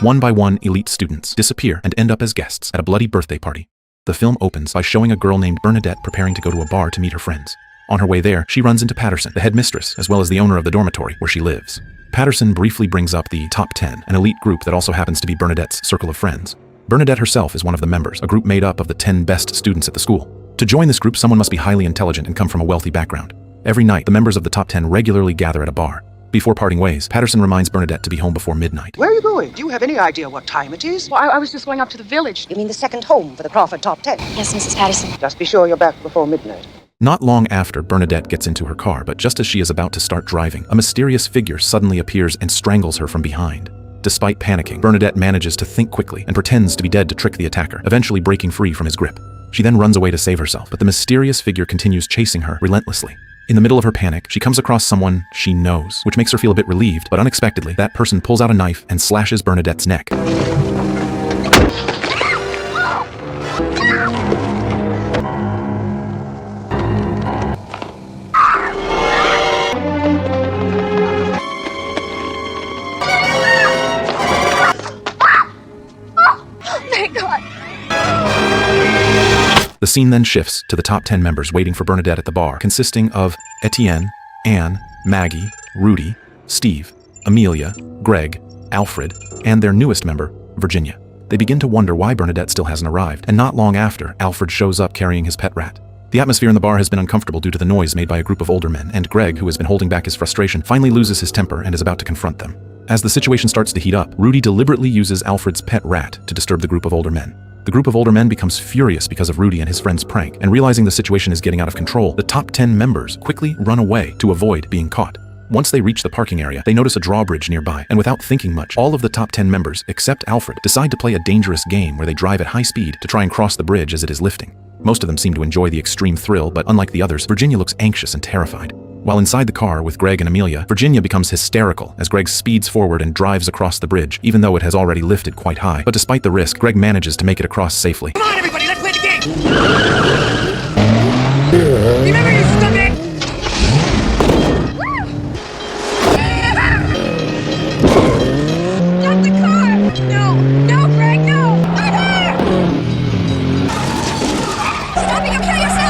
One by one, elite students disappear and end up as guests at a bloody birthday party. The film opens by showing a girl named Bernadette preparing to go to a bar to meet her friends. On her way there, she runs into Patterson, the headmistress, as well as the owner of the dormitory where she lives. Patterson briefly brings up the Top 10, an elite group that also happens to be Bernadette's circle of friends. Bernadette herself is one of the members, a group made up of the 10 best students at the school. To join this group, someone must be highly intelligent and come from a wealthy background. Every night, the members of the Top 10 regularly gather at a bar. Before parting ways, Patterson reminds Bernadette to be home before midnight. Where are you going? Do you have any idea what time it is? Well, I was just going up to the village. You mean the second home for the Crawford Top 10? Yes, Mrs. Patterson. Just be sure you're back before midnight. Not long after, Bernadette gets into her car, but just as she is about to start driving, a mysterious figure suddenly appears and strangles her from behind. Despite panicking, Bernadette manages to think quickly and pretends to be dead to trick the attacker, eventually breaking free from his grip. She then runs away to save herself, but the mysterious figure continues chasing her relentlessly. In the middle of her panic, she comes across someone she knows, which makes her feel a bit relieved, but unexpectedly, that person pulls out a knife and slashes Bernadette's neck. The scene then shifts to the Top 10 members waiting for Bernadette at the bar, consisting of Etienne, Anne, Maggie, Rudy, Steve, Amelia, Greg, Alfred, and their newest member, Virginia. They begin to wonder why Bernadette still hasn't arrived, and not long after, Alfred shows up carrying his pet rat. The atmosphere in the bar has been uncomfortable due to the noise made by a group of older men, and Greg, who has been holding back his frustration, finally loses his temper and is about to confront them. As the situation starts to heat up, Rudy deliberately uses Alfred's pet rat to disturb the group of older men. The group of older men becomes furious because of Rudy and his friend's prank, and realizing the situation is getting out of control, the Top 10 members quickly run away to avoid being caught. Once they reach the parking area, they notice a drawbridge nearby, and without thinking much, all of the Top 10 members, except Alfred, decide to play a dangerous game where they drive at high speed to try and cross the bridge as it is lifting. Most of them seem to enjoy the extreme thrill, but unlike the others, Virginia looks anxious and terrified. While inside the car with Greg and Amelia, Virginia becomes hysterical as Greg speeds forward and drives across the bridge, even though it has already lifted quite high. But despite the risk, Greg manages to make it across safely. Come on, everybody, let's play the game! Remember, you stupid! Stop the car! No, Greg, no! Stop it, you'll kill yourself!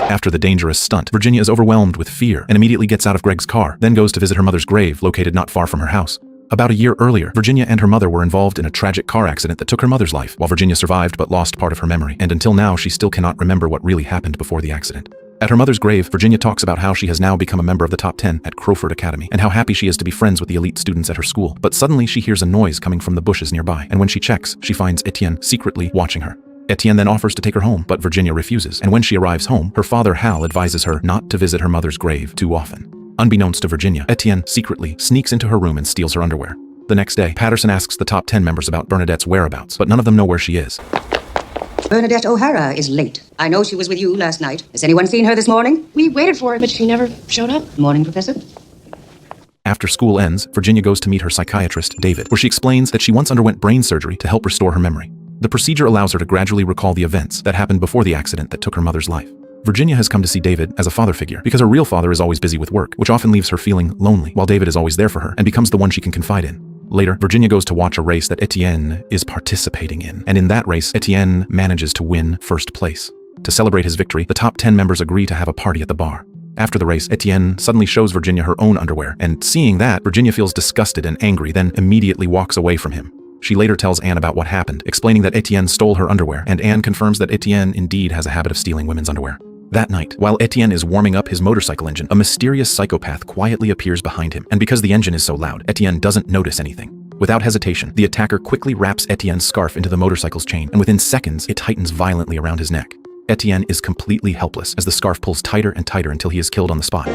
After the dangerous stunt, Virginia is overwhelmed with fear and immediately gets out of Greg's car, then goes to visit her mother's grave, located not far from her house. About a year earlier, Virginia and her mother were involved in a tragic car accident that took her mother's life, while Virginia survived but lost part of her memory, and until now she still cannot remember what really happened before the accident. At her mother's grave, Virginia talks about how she has now become a member of the Top 10 at Crawford Academy, and how happy she is to be friends with the elite students at her school. But suddenly she hears a noise coming from the bushes nearby, and when she checks, she finds Etienne secretly watching her. Etienne then offers to take her home, but Virginia refuses, and when she arrives home, her father Hal advises her not to visit her mother's grave too often. Unbeknownst to Virginia, Etienne secretly sneaks into her room and steals her underwear. The next day, Patterson asks the Top 10 members about Bernadette's whereabouts, but none of them know where she is. Bernadette O'Hara is late. I know she was with you last night. Has anyone seen her this morning? We waited for her, but she never showed up. Morning, Professor. After school ends, Virginia goes to meet her psychiatrist, David, where she explains that she once underwent brain surgery to help restore her memory. The procedure allows her to gradually recall the events that happened before the accident that took her mother's life. Virginia has come to see David as a father figure because her real father is always busy with work, which often leaves her feeling lonely, while David is always there for her and becomes the one she can confide in. Later, Virginia goes to watch a race that Etienne is participating in, and in that race, Etienne manages to win first place. To celebrate his victory, the Top 10 members agree to have a party at the bar. After the race, Etienne suddenly shows Virginia her own underwear, and seeing that, Virginia feels disgusted and angry, then immediately walks away from him. She later tells Anne about what happened, explaining that Etienne stole her underwear, and Anne confirms that Etienne indeed has a habit of stealing women's underwear. That night, while Etienne is warming up his motorcycle engine, a mysterious psychopath quietly appears behind him, and because the engine is so loud, Etienne doesn't notice anything. Without hesitation, the attacker quickly wraps Etienne's scarf into the motorcycle's chain, and within seconds, it tightens violently around his neck. Etienne is completely helpless as the scarf pulls tighter and tighter until he is killed on the spot.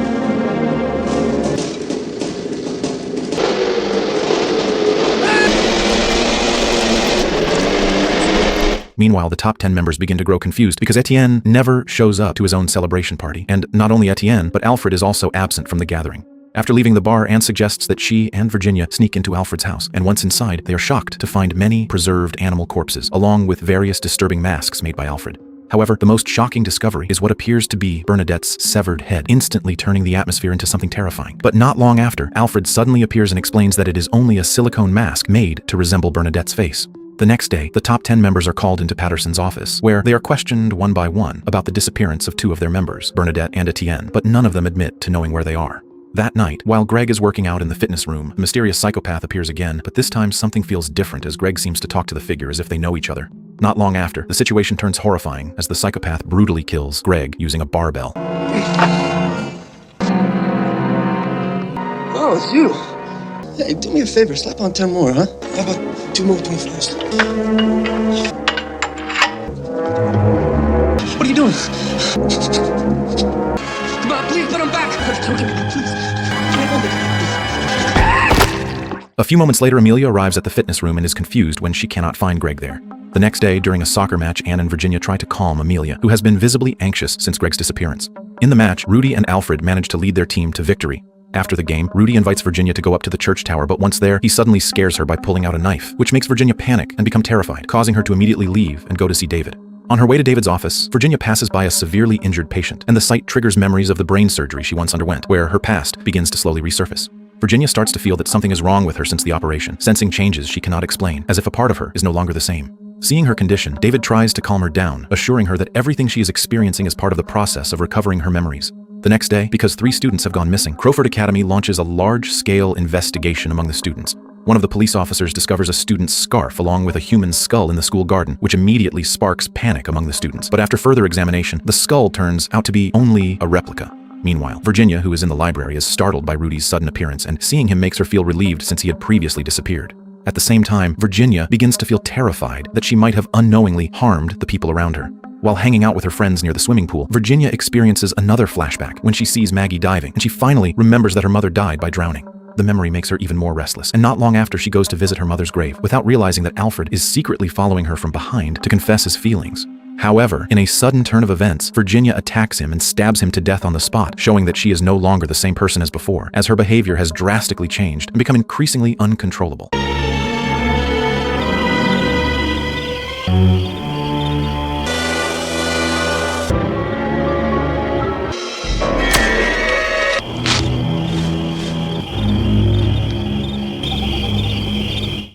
Meanwhile, the Top 10 members begin to grow confused because Etienne never shows up to his own celebration party, and not only Etienne, but Alfred is also absent from the gathering. After leaving the bar, Anne suggests that she and Virginia sneak into Alfred's house, and once inside, they are shocked to find many preserved animal corpses, along with various disturbing masks made by Alfred. However, the most shocking discovery is what appears to be Bernadette's severed head, instantly turning the atmosphere into something terrifying. But not long after, Alfred suddenly appears and explains that it is only a silicone mask made to resemble Bernadette's face. The next day, the top 10 members are called into Patterson's office, where they are questioned one by one about the disappearance of 2 of their members, Bernadette and Etienne, but none of them admit to knowing where they are. That night, while Greg is working out in the fitness room, the mysterious psychopath appears again, but this time something feels different as Greg seems to talk to the figure as if they know each other. Not long after, the situation turns horrifying as the psychopath brutally kills Greg using a barbell. Oh, it's you. Hey, do me a favor, slap on 10 more, huh? How about 2 more 25s? What are you doing? Come on, please, put him back. A few moments later, Amelia arrives at the fitness room and is confused when she cannot find Greg there. The next day, during a soccer match, Anne and Virginia try to calm Amelia, who has been visibly anxious since Greg's disappearance. In the match, Rudy and Alfred manage to lead their team to victory. After the game, Rudy invites Virginia to go up to the church tower, but once there, he suddenly scares her by pulling out a knife, which makes Virginia panic and become terrified, causing her to immediately leave and go to see David. On her way to David's office, Virginia passes by a severely injured patient, and the sight triggers memories of the brain surgery she once underwent, where her past begins to slowly resurface. Virginia starts to feel that something is wrong with her since the operation, sensing changes she cannot explain, as if a part of her is no longer the same. Seeing her condition, David tries to calm her down, assuring her that everything she is experiencing is part of the process of recovering her memories. The next day, because 3 students have gone missing, Crowford Academy launches a large-scale investigation among the students. One of the police officers discovers a student's scarf along with a human skull in the school garden, which immediately sparks panic among the students. But after further examination, the skull turns out to be only a replica. Meanwhile, Virginia, who is in the library, is startled by Rudy's sudden appearance, and seeing him makes her feel relieved since he had previously disappeared. At the same time, Virginia begins to feel terrified that she might have unknowingly harmed the people around her. While hanging out with her friends near the swimming pool, Virginia experiences another flashback when she sees Maggie diving, and she finally remembers that her mother died by drowning. The memory makes her even more restless, and not long after she goes to visit her mother's grave, without realizing that Alfred is secretly following her from behind to confess his feelings. However, in a sudden turn of events, Virginia attacks him and stabs him to death on the spot, showing that she is no longer the same person as before, as her behavior has drastically changed and become increasingly uncontrollable.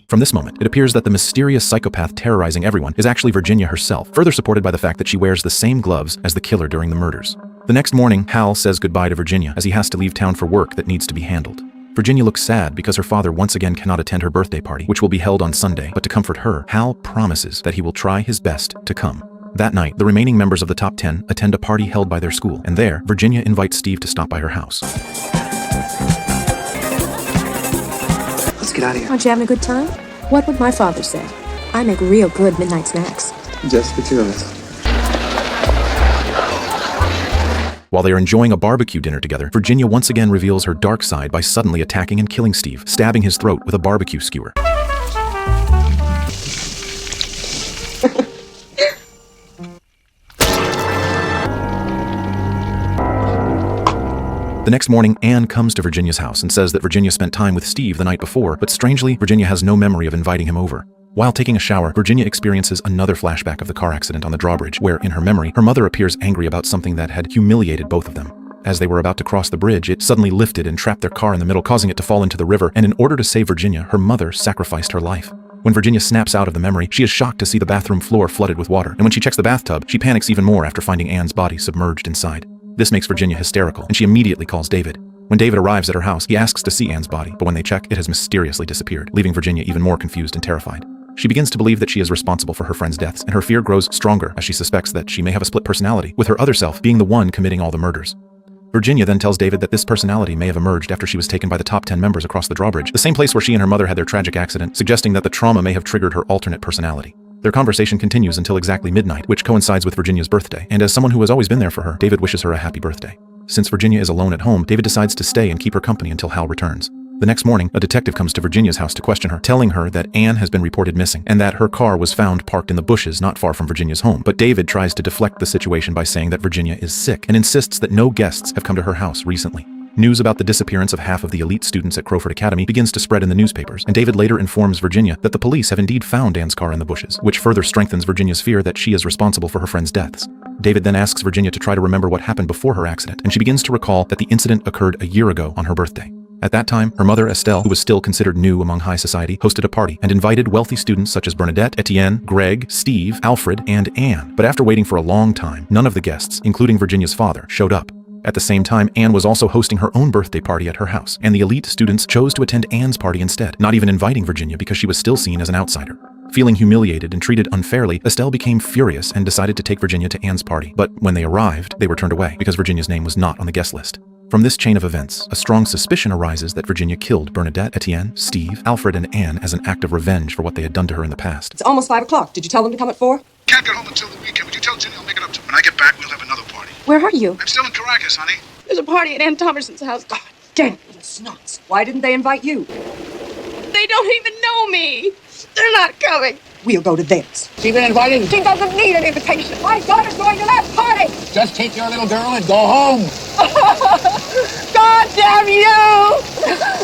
From this moment, it appears that the mysterious psychopath terrorizing everyone is actually Virginia herself, further supported by the fact that she wears the same gloves as the killer during the murders. The next morning, Hal says goodbye to Virginia as he has to leave town for work that needs to be handled. Virginia looks sad because her father once again cannot attend her birthday party, which will be held on Sunday, but to comfort her, Hal promises that he will try his best to come. That night, the remaining members of the top 10 attend a party held by their school, and there, Virginia invites Steve to stop by her house. Let's get out of here. Aren't you having a good time? What would my father say? I make real good midnight snacks. Just the 2 of us. While they are enjoying a barbecue dinner together, Virginia once again reveals her dark side by suddenly attacking and killing Steve, stabbing his throat with a barbecue skewer. The next morning, Anne comes to Virginia's house and says that Virginia spent time with Steve the night before, but strangely, Virginia has no memory of inviting him over. While taking a shower, Virginia experiences another flashback of the car accident on the drawbridge, where, in her memory, her mother appears angry about something that had humiliated both of them. As they were about to cross the bridge, it suddenly lifted and trapped their car in the middle, causing it to fall into the river, and in order to save Virginia, her mother sacrificed her life. When Virginia snaps out of the memory, she is shocked to see the bathroom floor flooded with water, and when she checks the bathtub, she panics even more after finding Anne's body submerged inside. This makes Virginia hysterical, and she immediately calls David. When David arrives at her house, he asks to see Anne's body, but when they check, it has mysteriously disappeared, leaving Virginia even more confused and terrified. She begins to believe that she is responsible for her friends' deaths, and her fear grows stronger as she suspects that she may have a split personality, with her other self being the one committing all the murders. Virginia then tells David that this personality may have emerged after she was taken by the top 10 members across the drawbridge, the same place where she and her mother had their tragic accident, suggesting that the trauma may have triggered her alternate personality. Their conversation continues until exactly midnight, which coincides with Virginia's birthday, and as someone who has always been there for her, David wishes her a happy birthday. Since Virginia is alone at home, David decides to stay and keep her company until Hal returns. The next morning, a detective comes to Virginia's house to question her, telling her that Anne has been reported missing and that her car was found parked in the bushes not far from Virginia's home. But David tries to deflect the situation by saying that Virginia is sick and insists that no guests have come to her house recently. News about the disappearance of half of the elite students at Crowford Academy begins to spread in the newspapers, and David later informs Virginia that the police have indeed found Anne's car in the bushes, which further strengthens Virginia's fear that she is responsible for her friends' deaths. David then asks Virginia to try to remember what happened before her accident, and she begins to recall that the incident occurred a year ago on her birthday. At that time, her mother, Estelle, who was still considered new among high society, hosted a party and invited wealthy students such as Bernadette, Etienne, Greg, Steve, Alfred, and Anne. But after waiting for a long time, none of the guests, including Virginia's father, showed up. At the same time, Anne was also hosting her own birthday party at her house, and the elite students chose to attend Anne's party instead, not even inviting Virginia because she was still seen as an outsider. Feeling humiliated and treated unfairly, Estelle became furious and decided to take Virginia to Anne's party. But when they arrived, they were turned away because Virginia's name was not on the guest list. From this chain of events, a strong suspicion arises that Virginia killed Bernadette, Etienne, Steve, Alfred, and Anne as an act of revenge for what they had done to her in the past. It's almost 5 o'clock. Did you tell them to come at 4? Can't get home until the weekend. Would you tell Ginny I'll make it up to her? When I get back, we'll have another party. Where are you? I'm still in Caracas, honey. There's a party at Ann Thomerson's house. God, Damn little snots. Why didn't they invite you? they don't even know me. They're not coming. We'll go to theirs. She been invited? She doesn't need an invitation. My daughter's going to that party. Just take your little girl and go home. God damn you!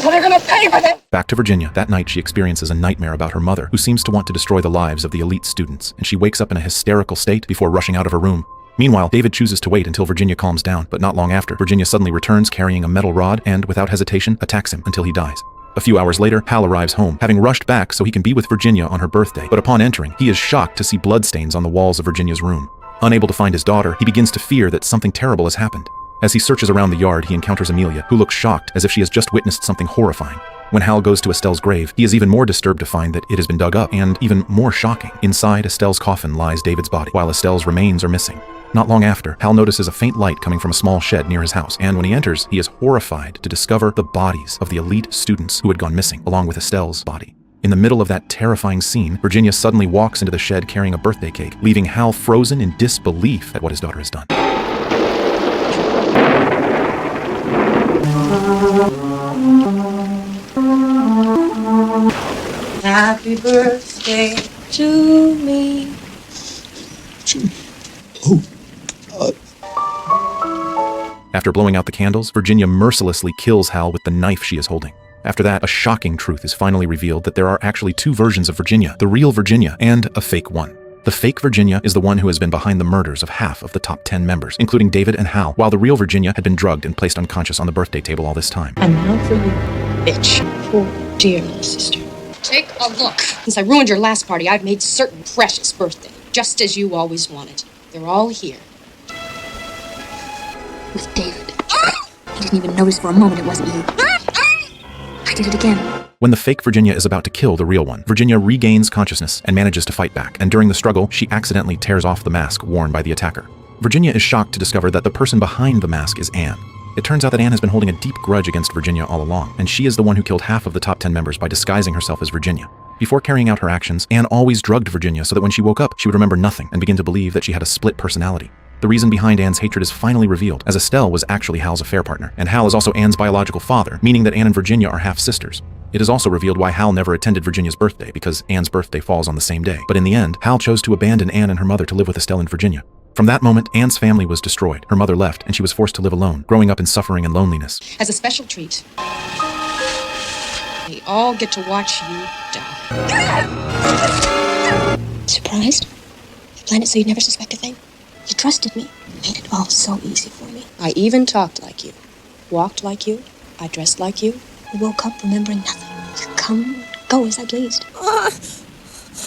Well, they're gonna pay for this. Back to Virginia, that night she experiences a nightmare about her mother, who seems to want to destroy the lives of the elite students, and she wakes up in a hysterical state before rushing out of her room. Meanwhile, David chooses to wait until Virginia calms down, but not long after, Virginia suddenly returns carrying a metal rod and, without hesitation, attacks him until he dies. A few hours later, Hal arrives home, having rushed back so he can be with Virginia on her birthday, but upon entering, he is shocked to see bloodstains on the walls of Virginia's room. Unable to find his daughter, he begins to fear that something terrible has happened. As he searches around the yard, he encounters Amelia, who looks shocked as if she has just witnessed something horrifying. When Hal goes to Estelle's grave, he is even more disturbed to find that it has been dug up, and even more shocking, inside Estelle's coffin lies David's body, while Estelle's remains are missing. Not long after, Hal notices a faint light coming from a small shed near his house, and when he enters, he is horrified to discover the bodies of the elite students who had gone missing, along with Estelle's body. In the middle of that terrifying scene, Virginia suddenly walks into the shed carrying a birthday cake, leaving Hal frozen in disbelief at what his daughter has done. Happy birthday to me. After blowing out the candles, Virginia mercilessly kills Hal with the knife she is holding. After that, a shocking truth is finally revealed that there are actually two versions of Virginia, the real Virginia and a fake one. The fake Virginia is the one who has been behind the murders of half of the top 10 members, including David and Hal, while the real Virginia had been drugged and placed unconscious on the birthday table all this time. And now for you. Bitch. Poor dear little sister. Take a look. Since I ruined your last party, I've made certain precious birthday, just as you always wanted. They're all here. With David. He didn't even notice for a moment it wasn't you. I did it again. When the fake Virginia is about to kill the real one, Virginia regains consciousness and manages to fight back, and during the struggle, she accidentally tears off the mask worn by the attacker. Virginia is shocked to discover that the person behind the mask is Anne. It turns out that Anne has been holding a deep grudge against Virginia all along, and she is the one who killed half of the top 10 members by disguising herself as Virginia. Before carrying out her actions, Anne always drugged Virginia so that when she woke up, she would remember nothing and begin to believe that she had a split personality. The reason behind Anne's hatred is finally revealed, as Estelle was actually Hal's affair partner, and Hal is also Anne's biological father, meaning that Anne and Virginia are half-sisters. It is also revealed why Hal never attended Virginia's birthday, because Anne's birthday falls on the same day. But in the end, Hal chose to abandon Anne and her mother to live with Estelle and Virginia. From that moment, Anne's family was destroyed, her mother left, and she was forced to live alone, growing up in suffering and loneliness. As a special treat, we all get to watch you die. Surprised? I planned it so you'd never suspect a thing. You trusted me. You made it all so easy for me. I even talked like you, walked like you, I dressed like you. I woke up remembering nothing. You come, go as I pleased.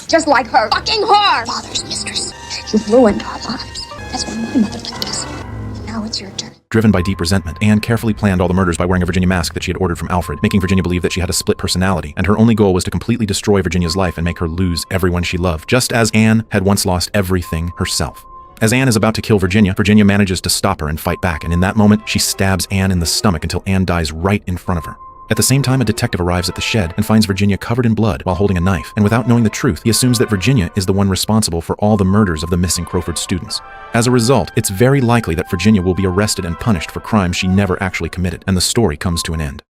Just like her fucking whore! Father's mistress. You've ruined our lives. That's why my mother left us. And now it's your turn. Driven by deep resentment, Anne carefully planned all the murders by wearing a Virginia mask that she had ordered from Alfred, making Virginia believe that she had a split personality, and her only goal was to completely destroy Virginia's life and make her lose everyone she loved, just as Anne had once lost everything herself. As Anne is about to kill Virginia, Virginia manages to stop her and fight back, and in that moment, she stabs Anne in the stomach until Anne dies right in front of her. At the same time, a detective arrives at the shed and finds Virginia covered in blood while holding a knife, and without knowing the truth, he assumes that Virginia is the one responsible for all the murders of the missing Crowford students. As a result, it's very likely that Virginia will be arrested and punished for crimes she never actually committed, and the story comes to an end.